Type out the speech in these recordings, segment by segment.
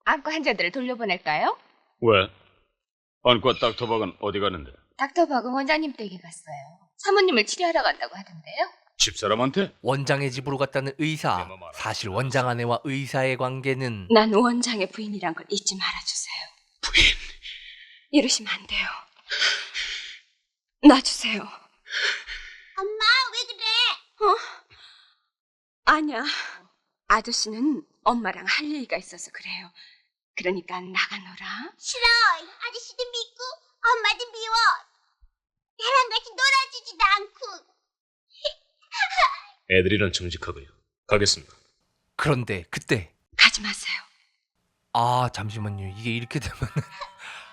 안과 환자들을 돌려보낼까요? 왜? 안과 닥터박은 어디 가는데? 닥터박은 원장님 댁에 갔어요. 사모님을 치료하러 간다고 하던데요. 집사람한테? 원장의 집으로 갔다는 의사. 사실 원장 아내와 의사의 관계는 난 원장의 부인이란 걸 잊지 말아주세요. 부인. 이러시면 안 돼요. 놔주세요. 엄마, 왜 그래? 아니야. 아저씨는 엄마랑 할 얘기가 있어서 그래요. 그러니까 나가노라. 싫어. 아저씨도 믿고 엄마도 미워. 나랑 같이 놀아주지도 않고. 애들이란 정직하고요. 가겠습니다. 그런데 그때 가지 마세요. 아 잠시만요. 이게 이렇게 되면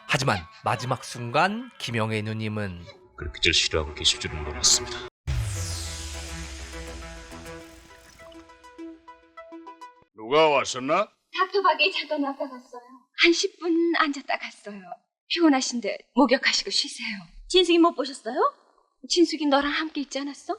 하지만 마지막 순간 김영애 누님은 그렇게 절 싫어하고 계실 줄은 몰랐습니다. 누가 왔었나? 닥터박이 잠깐 왔다 갔어요. 한 10분 앉았다 갔어요. 피곤하신데 목욕하시고 쉬세요. 진숙이 못 보셨어요? 진숙이 너랑 함께 있지 않았어?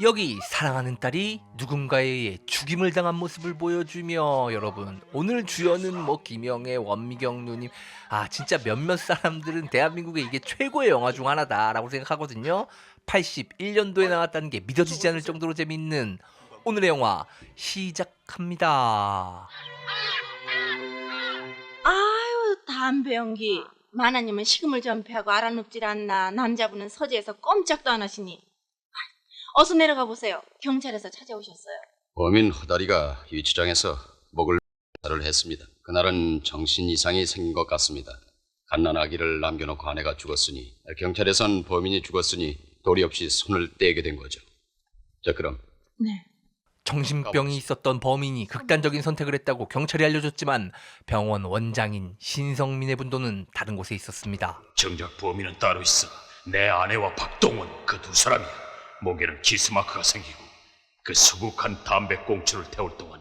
여기 사랑하는 딸이 누군가에 의해 죽임을 당한 모습을 보여주며 여러분 오늘 주연은 뭐 김영애, 원미경 누님 아 진짜 몇몇 사람들은 대한민국의 이게 최고의 영화 중 하나다라고 생각하거든요. 81년도에 나왔다는 게 믿어지지 않을 정도로 재밌는 오늘의 영화 시작합니다. 아유 담배 연기. 마나님은 식음을 전폐하고 알아눕질 않나. 남자분은 서재에서 꼼짝도 안 하시니. 어서 내려가 보세요. 경찰에서 찾아오셨어요. 범인 허다리가 유치장에서 목을 를 했습니다. 그날은 정신 이상이 생긴 것 같습니다. 갓난아기를 남겨놓고 아내가 죽었으니 경찰에선 범인이 죽었으니 도리 없이 손을 떼게 된 거죠. 자 그럼 네. 정신병이 있었던 범인이 극단적인 선택을 했다고 경찰이 알려줬지만 병원 원장인 신성민의 분도는 다른 곳에 있었습니다. 정작 범인은 따로 있어. 내 아내와 박동원 그 두 사람이야. 목에는 키스마크가 생기고 그 수북한 담배꽁초를 태울 동안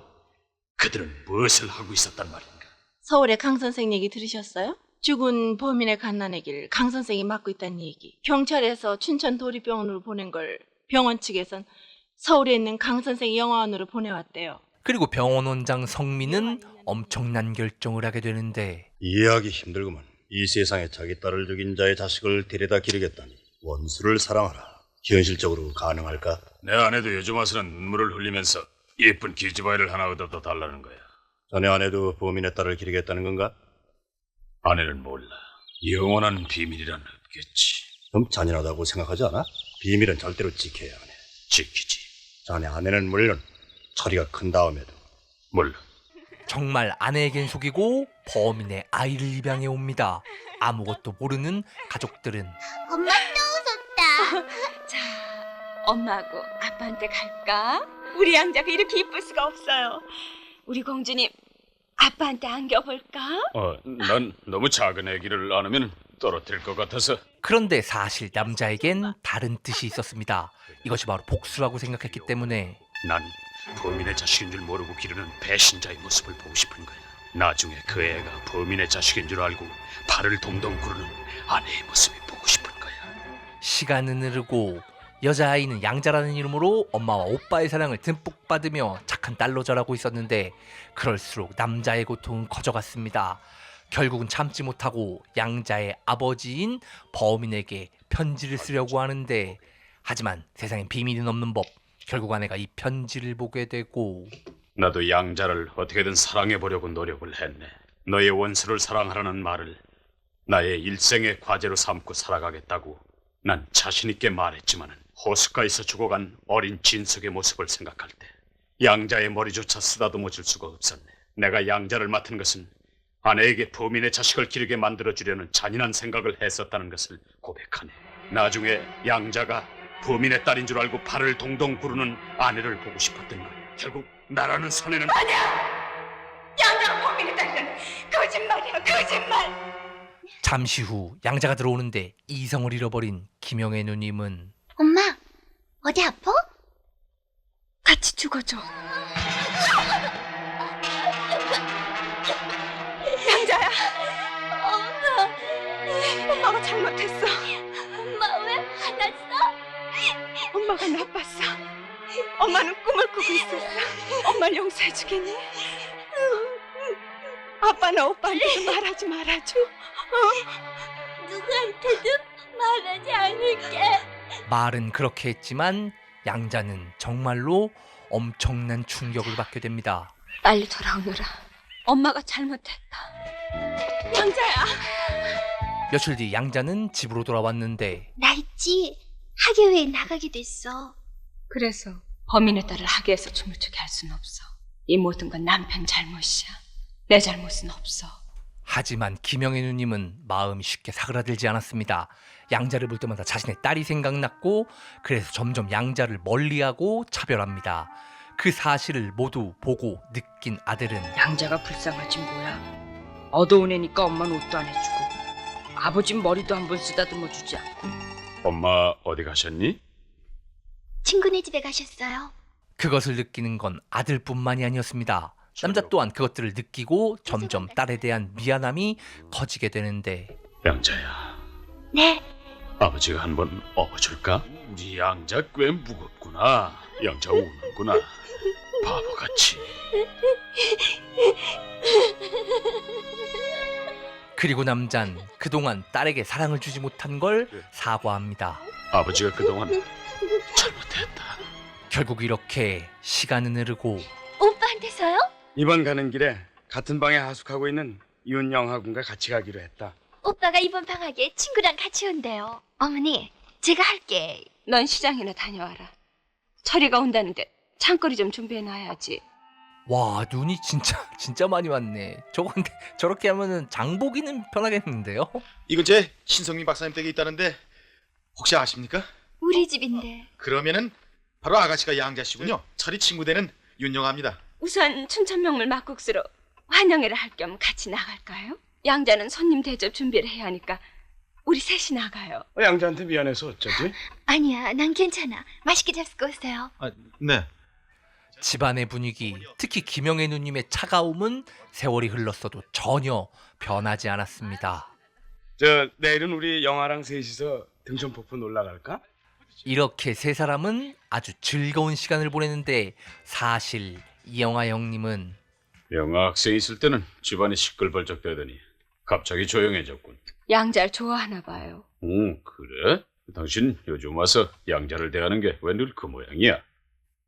그들은 무엇을 하고 있었단 말인가? 서울의 강 선생 얘기 들으셨어요? 죽은 범인의 갓난아기를 강 선생이 맡고 있다는 얘기. 경찰에서 춘천 도립병원으로 보낸 걸 병원 측에선 서울에 있는 강 선생 영화원으로 보내왔대요. 그리고 병원 원장 성민은 엄청난 결정을 하게 되는데 이해하기 힘들구만. 이 세상에 자기 딸을 죽인 자의 자식을 데려다 기르겠다니. 원수를 사랑하라. 현실적으로 가능할까? 내 아내도 요즘 와서는 눈물을 흘리면서 예쁜 기지바이를 하나 얻어다 달라는 거야. 자네 아내도 범인의 딸을 기르겠다는 건가? 아내는 몰라. 영원한 비밀이란 없겠지. 좀 잔인하다고 생각하지 않아? 비밀은 절대로 지켜야 하네. 지키지. 자네 아내는 물론 처리가 큰 다음에도. 물론. 정말 아내에겐 속이고 범인의 아이를 입양해 옵니다. 아무것도 모르는 가족들은 엄마 또 웃었다. 자, 엄마하고 아빠한테 갈까? 우리 양자가 이렇게 이쁠 수가 없어요. 우리 공주님, 아빠한테 안겨볼까? 난 너무 작은 아기를 안으면 떨어뜨릴 것 같아서. 그런데 사실 남자에겐 다른 뜻이 있었습니다. 이것이 바로 복수라고 생각했기 때문에 난 범인의 자식인 줄 모르고 기르는 배신자의 모습을 보고 싶은 거야. 나중에 그 애가 범인의 자식인 줄 알고 발을 동동 구르는 아내의 모습이 보고 싶은 거야. 시간은 흐르고 여자아이는 양자라는 이름으로 엄마와 오빠의 사랑을 듬뿍 받으며 착한 딸로 자라고 있었는데 그럴수록 남자의 고통은 커져갔습니다. 결국은 참지 못하고 양자의 아버지인 범인에게 편지를 쓰려고 하는데 하지만 세상엔 비밀은 없는 법. 결국 아내가 이 편지를 보게 되고 나도 양자를 어떻게든 사랑해보려고 노력을 했네. 너의 원수를 사랑하라는 말을 나의 일생의 과제로 삼고 살아가겠다고 난 자신 있게 말했지만은 호숫가에서 죽어간 어린 진석의 모습을 생각할 때 양자의 머리조차 쓰다듬어 줄 수가 없었네. 내가 양자를 맡은 것은 아내에게 범인의 자식을 기르게 만들어주려는 잔인한 생각을 했었다는 것을 고백하네. 나중에 양자가 범인의 딸인 줄 알고 발을 동동 구르는 아내를 보고 싶었던 거야. 결국 나라는 선에는 양자가 범인의 딸이라니 거짓말이야, 거짓말! 잠시 후 양자가 들어오는데 이성을 잃어버린 김영애 누님은 엄마, 어디 아파? 같이 죽어줘. 양자야, 엄마가 잘못했어. 엄마 왜 화났어? 엄마가 나빴어. 엄마는 꿈을 꾸고 있었어. 엄마를 용서해 주겠니? 아빠는 오빠한테도 말하지 말아줘. 누구한테도 말하지 않을게. 말은 그렇게 했지만 양자는 정말로 엄청난 충격을 받게 됩니다. 빨리 돌아오너라. 엄마가 잘못했다. 양자야. 며칠 뒤 양자는 집으로 돌아왔는데 나 있지. 학예회에 나가게 됐어. 그래서 범인의 딸을 학교에서 춤을 추게 할 수는 없어. 이 모든 건 남편 잘못이야. 내 잘못은 없어. 하지만 김영애 누님은 마음이 쉽게 사그라들지 않았습니다. 양자를 볼 때마다 자신의 딸이 생각났고 그래서 점점 양자를 멀리하고 차별합니다. 그 사실을 모두 보고 느낀 아들은 양자가 불쌍하지 뭐야. 어두운 애니까 엄마는 옷도 안 해주고 아버진 머리도 한 번 쓰다듬어 주지 않고. 엄마 어디 가셨니? 친구네 집에 가셨어요. 그것을 느끼는 건 아들뿐만이 아니었습니다. 남자 또한 그것들을 느끼고 점점 딸에 대한 미안함이 커지게 되는데 양자야, 네. 아버지가 한번 업어줄까? 우리 양자 꽤 무겁구나. 양자 우는구나. 바보같이. 그리고 남잔 그동안 딸에게 사랑을 주지 못한 걸 사과합니다. 아버지가 그동안 잘못했다. 결국 이렇게 시간은 흐르고 오빠한테서요? 이번 가는 길에 같은 방에 하숙하고 있는 윤영하 군과 같이 가기로 했다. 오빠가 이번 방학에 친구랑 같이 온대요. 어머니, 제가 할게. 넌 시장이나 다녀와라. 철이가 온다는데 창거리 좀 준비해놔야지. 와 눈이 진짜 많이 왔네. 저거 근데 저렇게 하면은 장보기는 편하겠는데요? 이 근처에 신성민 박사님 댁에 있다는데 혹시 아십니까? 우리 집인데. 그러면은 바로 아가씨가 양자씨군요. 철이 친구 되는 윤영아입니다. 우선 춘천명물 막국수로 환영회를 할 겸 같이 나갈까요? 양자는 손님 대접 준비를 해야 하니까 우리 셋이 나가요. 양자한테 미안해서 어쩌지? 아니야, 난 괜찮아. 맛있게 잡수고 오세요. 아, 네. 집안의 분위기, 특히 김영애 누님의 차가움은 세월이 흘렀어도 전혀 변하지 않았습니다. 내일은 우리 영아랑 셋이서 등촌폭포 놀러 갈까? 이렇게 세 사람은 아주 즐거운 시간을 보내는데 사실 이영하 형님은 영아 학생 있을 때는 집안이 시끌벌적대더니 갑자기 조용해졌군. 양자를 좋아하나 봐요. 그래? 당신 요즘 와서 양자를 대하는 게 왜 늘 그 모양이야?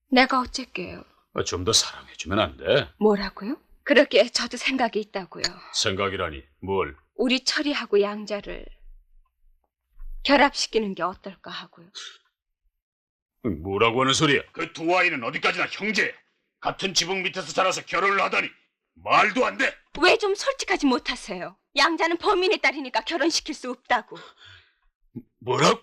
내가 어쨌게요? 좀 더 사랑해주면 안 돼? 뭐라고요? 그렇게 저도 생각이 있다고요. 생각이라니 뭘? 우리 철이하고 양자를 결합시키는 게 어떨까 하고요. 뭐라고 하는 소리야? 그 두 아이는 어디까지나 형제. 같은 지붕 밑에서 자라서 결혼을 하다니 말도 안 돼. 왜 좀 솔직하지 못하세요? 양자는 범인의 딸이니까 결혼시킬 수 없다고. 뭐라고?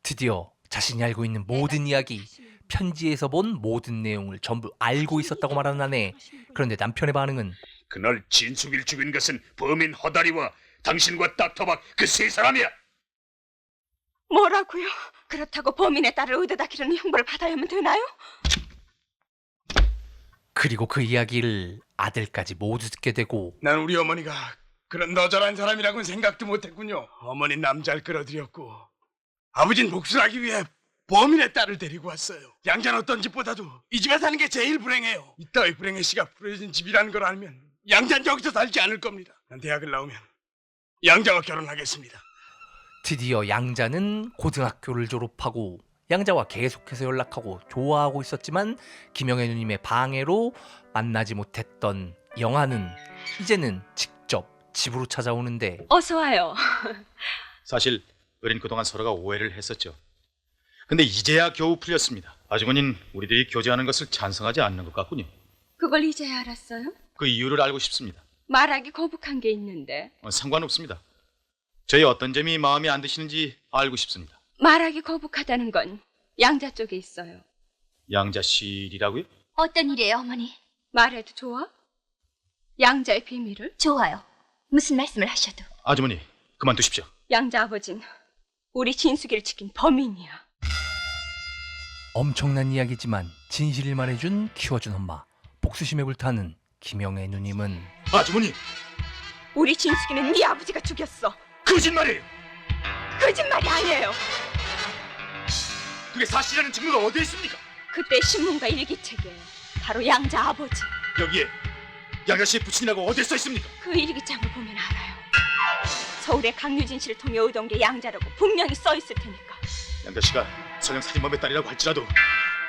드디어 자신이 알고 있는 모든 이야기, 편지에서 본 모든 내용을 전부 알고 있었다고 말하는 아내. 그런데 남편의 반응은 그날 진숙이를 죽인 것은 범인 허다리와 당신과 닥터박 그 세 사람이야. 뭐라고요? 그렇다고 범인의 딸을 의도다 기르는 형벌을 받아야만 되나요? 그리고 그 이야기를 아들까지 모두 듣게 되고 난 우리 어머니가 그런 너절한 사람이라고는 생각도 못했군요. 어머니 남자를 끌어들였고 아버지는 복수를 하기 위해 범인의 딸을 데리고 왔어요. 양자는 어떤 집보다도 이 집에 사는 게 제일 불행해요. 이따위 불행의 씨가 뿌려진 집이라는 걸 알면 양자는 여기서 살지 않을 겁니다. 난 대학을 나오면 양자와 결혼하겠습니다. 드디어 양자는 고등학교를 졸업하고 양자와 계속해서 연락하고 좋아하고 있었지만 김영애 누님의 방해로 만나지 못했던 영아는 이제는 직접 집으로 찾아오는데 어서 와요. 사실 우린 그동안 서로가 오해를 했었죠. 근데 이제야 겨우 풀렸습니다. 아주머니는 우리들이 교제하는 것을 찬성하지 않는 것 같군요. 그걸 이제야 알았어요? 그 이유를 알고 싶습니다. 말하기 거북한 게 있는데. 상관없습니다. 저희 어떤 점이 마음에 안 드시는지 알고 싶습니다. 말하기 거북하다는 건 양자 쪽에 있어요. 양자씨라고요? 어떤 일이에요, 어머니? 말해도 좋아? 양자의 비밀을? 좋아요. 무슨 말씀을 하셔도. 아주머니 그만두십시오. 양자 아버진 우리 진숙이를 지킨 범인이야. 엄청난 이야기지만 진실을 말해준 키워준 엄마, 복수심에 불타는 김영애 누님은 아주머니 우리 진숙이는 네 아버지가 죽였어. 거짓말이에요. 거짓말이 아니에요. 그게 사실이라는 증거가 어디에 있습니까? 그때 신문과 일기책에 바로 양자 아버지. 여기에 양자 씨의 부친이라고 어디에 써 있습니까? 그 일기장을 보면 알아요. 서울의 강유진 씨를 통해 얻은 게 양자라고 분명히 써 있을 테니까. 양자 씨가 서령 살인범의 딸이라고 할지라도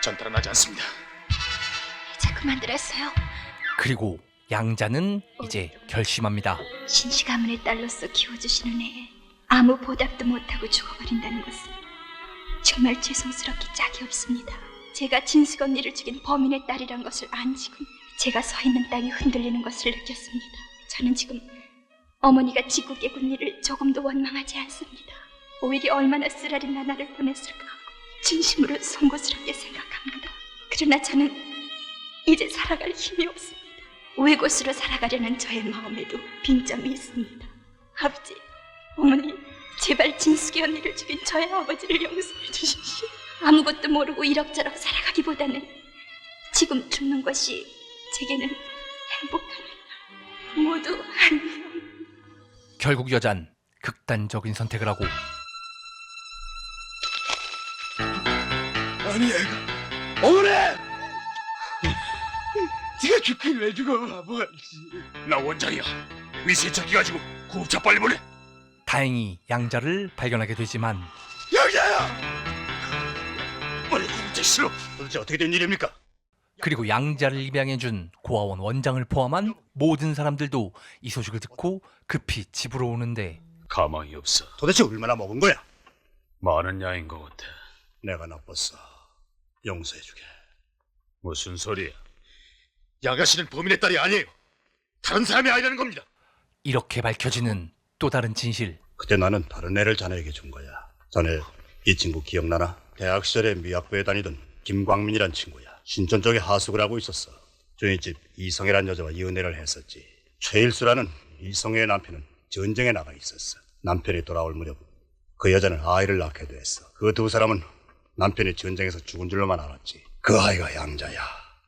전 따라나지 않습니다. 이제 그만들었어요. 그리고 양자는 이제 결심합니다. 신씨 가문의 딸로서 키워주시는 애에 아무 보답도 못하고 죽어버린다는 것은 정말 죄송스럽기 짝이 없습니다. 제가 진숙 언니를 죽인 범인의 딸이란 것을 안 지금 제가 서 있는 땅이 흔들리는 것을 느꼈습니다. 저는 지금 어머니가 지국의 군일을 조금도 원망하지 않습니다. 오히려 얼마나 쓰라린 나날을 보냈을까 하고 진심으로 송구스럽게 생각합니다. 그러나 저는 이제 살아갈 힘이 없습니다. 외곳으로 살아가려는 저의 마음에도 빈점이 있습니다. 아버지, 어머니, 제발 진숙이 언니를 죽인 저의 아버지를 용서해 주십시오. 아무것도 모르고 이럭저럭 살아가기보다는 지금 죽는 것이 제게는 행복합니다. 모두 안녕. 결국 여잔 극단적인 선택을 하고 아니 애가 어머니! 네가 죽긴 왜 죽어 바보같이. 나 원장이야. 위세척기 가지고 구급차 빨리 보내. 다행히 양자를 발견하게 되지만 여자야! 빨리 구급차 실어. 도대체 어떻게 된 일입니까? 그리고 양자를 입양해준 고아원 원장을 포함한 모든 사람들도 이 소식을 듣고 급히 집으로 오는데 가망이 없어. 도대체 얼마나 먹은 거야? 많은 양인 것 같아. 내가 나빴어. 용서해주게. 무슨 소리야? 양자 씨는 범인의 딸이 아니에요. 다른 사람의 아이라는 겁니다. 이렇게 밝혀지는 또 다른 진실. 그때 나는 다른 애를 자네에게 준 거야. 자네 이 친구 기억나나? 대학 시절에 미학부에 다니던 김광민이란 친구야. 신촌 쪽에 하숙을 하고 있었어. 주인집 이성애란 여자와 이혼을 했었지. 최일수라는 이성애의 남편은 전쟁에 나가 있었어. 남편이 돌아올 무렵 그 여자는 아이를 낳게 됐어. 그 두 사람은 남편이 전쟁에서 죽은 줄로만 알았지. 그 아이가 양자야.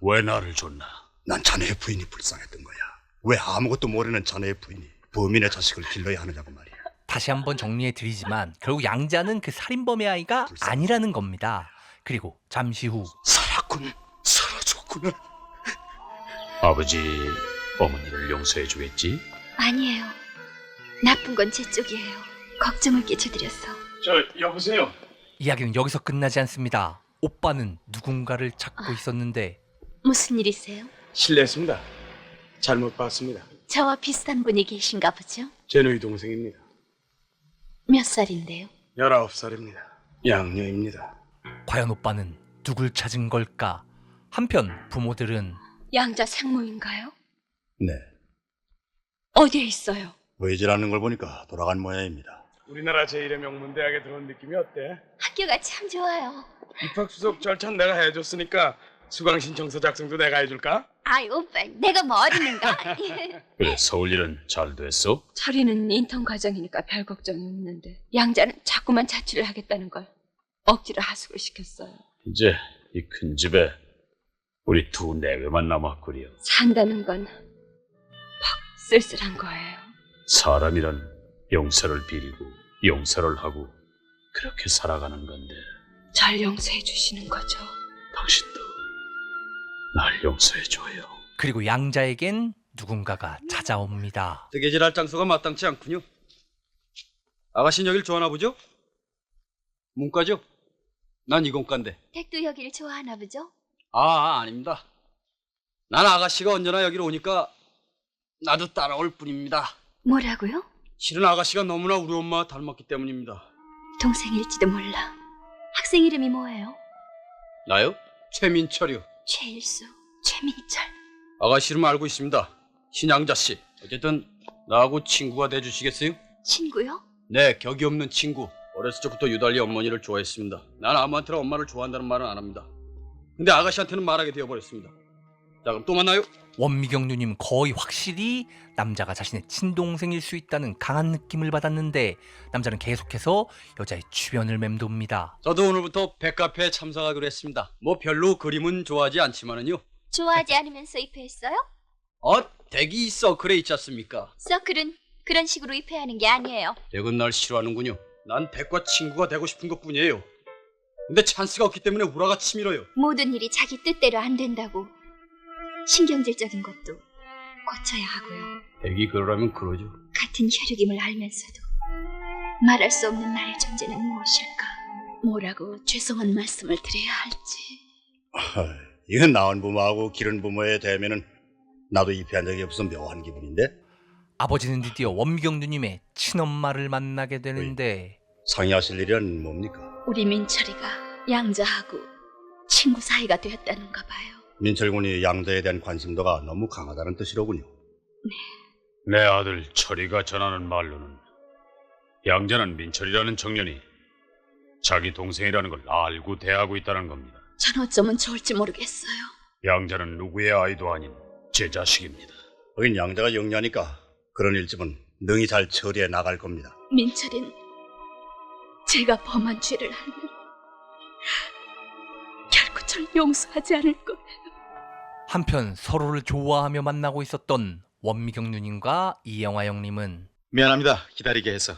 왜 나를 줬나? 난 자네의 부인이 불쌍했던 거야. 왜 아무것도 모르는 자네의 부인이 범인의 자식을 길러야 하느냐고 말이야. 다시 한번 정리해 드리지만 결국 양자는 그 살인범의 아이가 아니라는 겁니다. 그리고 잠시 후 살았군. 살아줬구나. 아버지, 어머니를 용서해 주겠지? 아니에요. 나쁜 건 제 쪽이에요. 걱정을 끼쳐드렸어. 여보세요. 이야기는 여기서 끝나지 않습니다. 오빠는 누군가를 찾고 있었는데 무슨 일이세요? 실례했습니다. 잘못 봤습니다. 저와 비슷한 분이 계신가 보죠? 제 누이 동생입니다. 몇 살인데요? 19살입니다. 양녀입니다. 과연 오빠는 누굴 찾은 걸까? 한편 부모들은 양자 생모인가요? 네. 어디에 있어요? 보이질 않는 걸 보니까 돌아간 모양입니다. 우리나라 제1의 명문대학에 들어온 느낌이 어때? 학교가 참 좋아요. 입학 수속 절차는 내가 해줬으니까 수강 신청서 작성도 내가 해줄까? 아이 오빠, 내가 뭐 어리는가? 그래, 서울 일은 잘 됐어? 철이는 인턴 과정이니까 별 걱정이 없는데 양자는 자꾸만 자취를 하겠다는 걸 억지로 하숙을 시켰어요. 이제 이 큰 집에 우리 두 내외만 남았구려. 산다는 건 퍽 쓸쓸한 거예요. 사람이란 용서를 빌고 용서를 하고 그렇게 살아가는 건데 절 용서해 주시는 거죠. 당신도 날 용서해줘요. 그리고 양자에겐 누군가가 찾아옵니다. 뜨개질할 장소가 마땅치 않군요. 아가씨는 여길 좋아하나 보죠? 문과죠? 난 이공과인데. 댁도 여기를 좋아하나 보죠? 아닙니다. 난 아가씨가 언제나 여기로 오니까 나도 따라올 뿐입니다. 뭐라고요? 실은 아가씨가 너무나 우리 엄마 닮았기 때문입니다. 동생일지도 몰라. 학생 이름이 뭐예요? 나요? 최민철이요. 최일수, 최민철. 아가씨 이름 알고 있습니다. 신양자씨. 어쨌든 나하고 친구가 돼주시겠어요? 친구요? 네, 격이 없는 친구. 어렸을 적부터 유달리 어머니를 좋아했습니다. 난 아무한테나 엄마를 좋아한다는 말은 안 합니다. 근데 아가씨한테는 말하게 되어버렸습니다. 자, 그럼 또 만나요. 원미경 누님 거의 확실히 남자가 자신의 친동생일 수 있다는 강한 느낌을 받았는데 남자는 계속해서 여자의 주변을 맴돕니다. 저도 오늘부터 백카페에 참석하기로 했습니다. 뭐 별로 그림은 좋아하지 않지만은요. 좋아하지 않으면서 입회했어요? 댁이 서클에 있지 않습니까? 서클은 그런 식으로 입회하는 게 아니에요. 댁은 날 싫어하는군요. 난 댁과 친구가 되고 싶은 것뿐이에요. 근데 찬스가 없기 때문에 우라가 치밀어요. 모든 일이 자기 뜻대로 안 된다고. 신경질적인 것도 고쳐야 하고요. 애기 그러라면 그러죠. 같은 혈육임을 알면서도 말할 수 없는 나의 존재는 무엇일까? 뭐라고 죄송한 말씀을 드려야 할지. 이건 낳은 부모하고 기른 부모의 대면은 나도 입회한 적이 없어 묘한 기분인데. 아버지는 드디어 원미경 누님의 친엄마를 만나게 되는데 상의하실 일은 뭡니까? 우리 민철이가 양자하고 친구 사이가 되었다는가 봐요. 민철군이 양자에 대한 관심도가 너무 강하다는 뜻이로군요. 내 아들 철이가 전하는 말로는 양자는 민철이라는 청년이 자기 동생이라는 걸 알고 대하고 있다는 겁니다. 전 어쩌면 좋을지 모르겠어요. 양자는 누구의 아이도 아닌 제 자식입니다. 거긴 양자가 영리하니까 그런 일집은 능히 잘 처리해 나갈 겁니다. 민철이는 제가 범한 죄를 알면 결코 절 용서하지 않을 거예요. 한편 서로를 좋아하며 만나고 있었던 원미경 누님과 이영화 형님은 미안합니다. 기다리게 해서.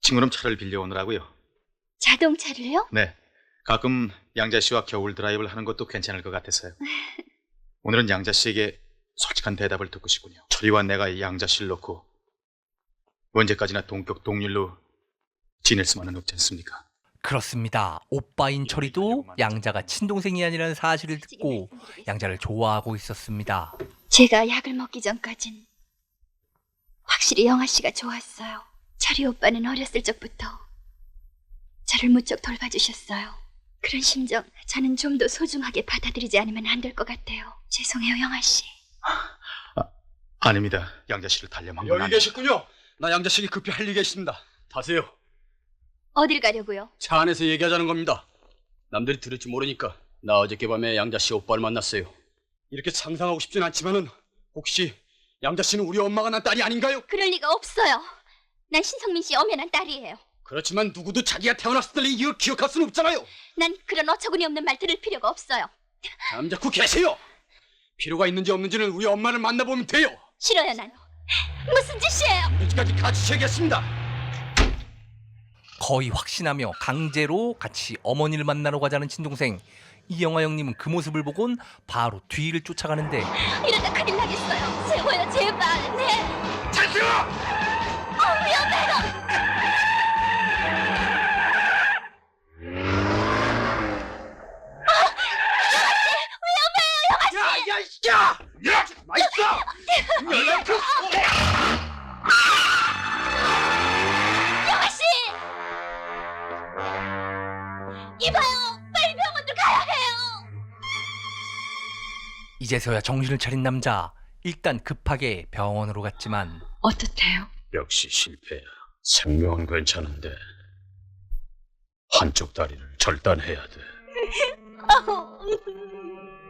친구놈 차를 빌려오느라고요. 자동차를요? 네. 가끔 양자 씨와 겨울 드라이브를 하는 것도 괜찮을 것 같아서요. 오늘은 양자 씨에게 솔직한 대답을 듣고 싶군요. 철이와 내가 양자 씨를 놓고 언제까지나 동격 동률로 지낼 수만은 없지 않습니까? 그렇습니다. 오빠인 철이도 양자가 친동생이 아니라는 사실을 듣고 양자를 좋아하고 있었습니다. 제가 약을 먹기 전까진 확실히 영아 씨가 좋았어요. 철이 오빠는 어렸을 적부터 저를 무척 돌봐주셨어요. 그런 심정 저는 좀 더 소중하게 받아들이지 않으면 안 될 것 같아요. 죄송해요, 영아 씨. 아닙니다. 양자 씨를 달래만 건 여기 아니에요. 계셨군요. 나 양자식이 급히 할 일이 있습니다. 타세요. 어딜 가려고요? 차 안에서 얘기하자는 겁니다. 남들이 들을지 모르니까. 나 어저께 밤에 양자씨 오빠를 만났어요. 이렇게 상상하고 싶진 않지만은 혹시 양자씨는 우리 엄마가 난 딸이 아닌가요? 그럴 리가 없어요. 난 신성민 씨 엄연한 딸이에요. 그렇지만 누구도 자기가 태어났을 때 이걸 기억할 수는 없잖아요. 난 그런 어처구니 없는 말 들을 필요가 없어요. 잠자코 계세요. 필요가 있는지 없는지는 우리 엄마를 만나보면 돼요. 싫어요, 난. 무슨 짓이에요? 여기까지 가주셔야겠습니다. 거의 확신하며 강제로 같이 어머니를 만나러 가자는 친동생 이영화 형님은 그 모습을 보곤 바로 뒤를 쫓아가는데 이러다 큰일 나겠어요. 제발요, 제발. 네. 자수! 위험해요. 야! 맛있어! 영아 씨! 이봐요, 빨리 병원으로 가야 해요. 이제서야 정신을 차린 남자 일단 급하게 병원으로 갔지만 어떻대요? 역시 실패야. 생명은 괜찮은데 한쪽 다리를 절단해야 돼.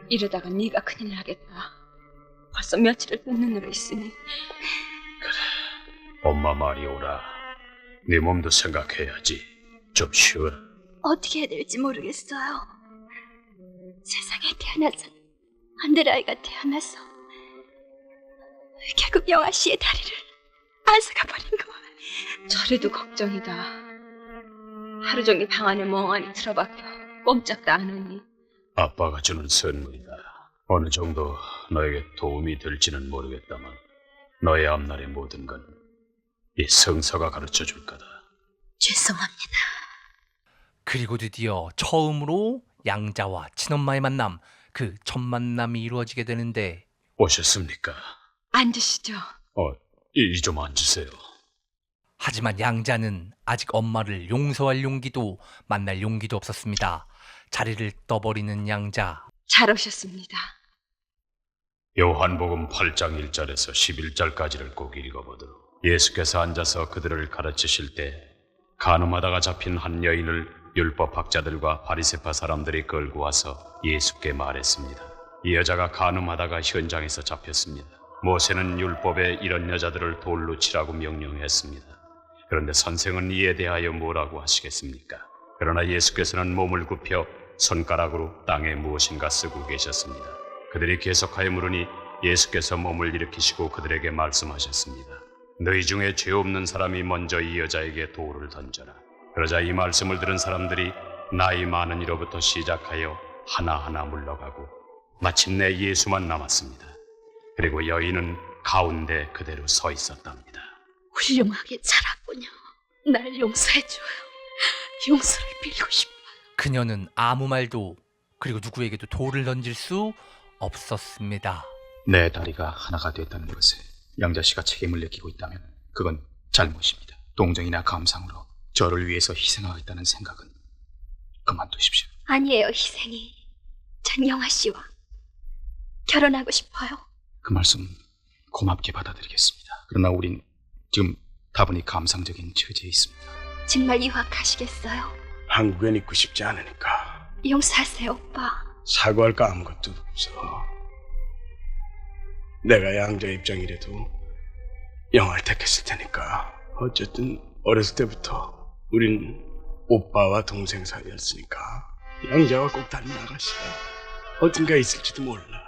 이러다가 네가 큰일 나겠다. 벌써 며칠을 뜯는 으로 있으니. 엄마 말이 옳아. 네 몸도 생각해야지. 좀 쉬어라. 어떻게 해야 될지 모르겠어요. 세상에 태어나서 안드라이가 태어나서 결국 영아 씨의 다리를 앗아가 버린 거. 저래도 걱정이다. 하루 종일 방 안에 멍하니 틀어박혀 꼼짝도 안 하니. 아빠가 주는 선물이다. 어느 정도 너에게 도움이 될지는 모르겠다만 너의 앞날의 모든 건 이 성서가 가르쳐 줄 거다. 죄송합니다. 그리고 드디어 처음으로 양자와 친엄마의 만남 그 첫 만남이 이루어지게 되는데 오셨습니까? 앉으시죠. 이 좀 앉으세요. 하지만 양자는 아직 엄마를 용서할 용기도 만날 용기도 없었습니다. 자리를 떠버리는 양자. 잘 오셨습니다. 요한복음 8장 1절에서 11절까지를 꼭 읽어보도록. 예수께서 앉아서 그들을 가르치실 때 간음하다가 잡힌 한 여인을 율법학자들과 바리새파 사람들이 끌고 와서 예수께 말했습니다. 이 여자가 간음하다가 현장에서 잡혔습니다. 모세는 율법에 이런 여자들을 돌로 치라고 명령했습니다. 그런데 선생은 이에 대하여 뭐라고 하시겠습니까? 그러나 예수께서는 몸을 굽혀 손가락으로 땅에 무엇인가 쓰고 계셨습니다. 그들이 계속하여 물으니 예수께서 몸을 일으키시고 그들에게 말씀하셨습니다. 너희 중에 죄 없는 사람이 먼저 이 여자에게 돌을 던져라. 그러자 이 말씀을 들은 사람들이 나이 많은 이로부터 시작하여 하나하나 물러가고 마침내 예수만 남았습니다. 그리고 여인은 가운데 그대로 서 있었답니다. 훌륭하게 자랐군요. 날 용서해줘요. 용서를 빌고 싶어요. 그녀는 아무 말도 그리고 누구에게도 돌을 던질 수 없었습니다. 내 다리가 하나가 됐다는 것에 양자 씨가 책임을 느끼고 있다면 그건 잘못입니다. 동정이나 감상으로 저를 위해서 희생하겠다는 생각은 그만두십시오. 아니에요, 희생이. 전 영아 씨와 결혼하고 싶어요. 그 말씀 고맙게 받아들이겠습니다. 그러나 우린 지금 다분히 감상적인 처지에 있습니다. 정말 유학 가시겠어요? 한국엔 있고 싶지 않으니까. 용서하세요, 오빠. 사과할 거 아무것도 없어. 내가 양자 입장이라도 영화를 택했을 테니까. 어쨌든 어렸을 때부터 우린 오빠와 동생 사이였으니까. 양자와 꼭 닮은 아가씨야. 어딘가 있을지도 몰라.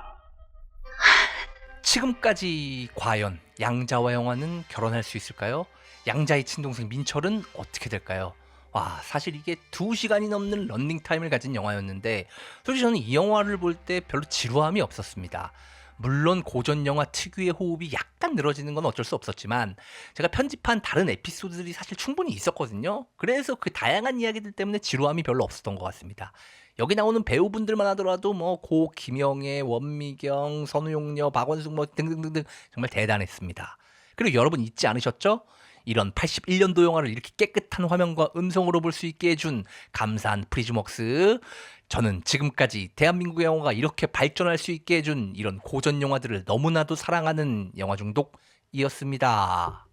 지금까지 과연 양자와 영화는 결혼할 수 있을까요? 양자의 친동생 민철은 어떻게 될까요? 와, 사실 이게 2시간이 넘는 런닝타임을 가진 영화였는데 솔직히 저는 이 영화를 볼 때 별로 지루함이 없었습니다. 물론 고전 영화 특유의 호흡이 약간 늘어지는 건 어쩔 수 없었지만 제가 편집한 다른 에피소드들이 사실 충분히 있었거든요. 그래서 그 다양한 이야기들 때문에 지루함이 별로 없었던 것 같습니다. 여기 나오는 배우분들만 하더라도 뭐 고 김영애, 원미경, 선우용녀, 박원숙 뭐 등등등등 정말 대단했습니다. 그리고 여러분 잊지 않으셨죠? 이런 81년도 영화를 이렇게 깨끗한 화면과 음성으로 볼 수 있게 해준 감사한 프리즈웍스. 저는 지금까지 대한민국 영화가 이렇게 발전할 수 있게 해준 이런 고전 영화들을 너무나도 사랑하는 영화 중독이었습니다.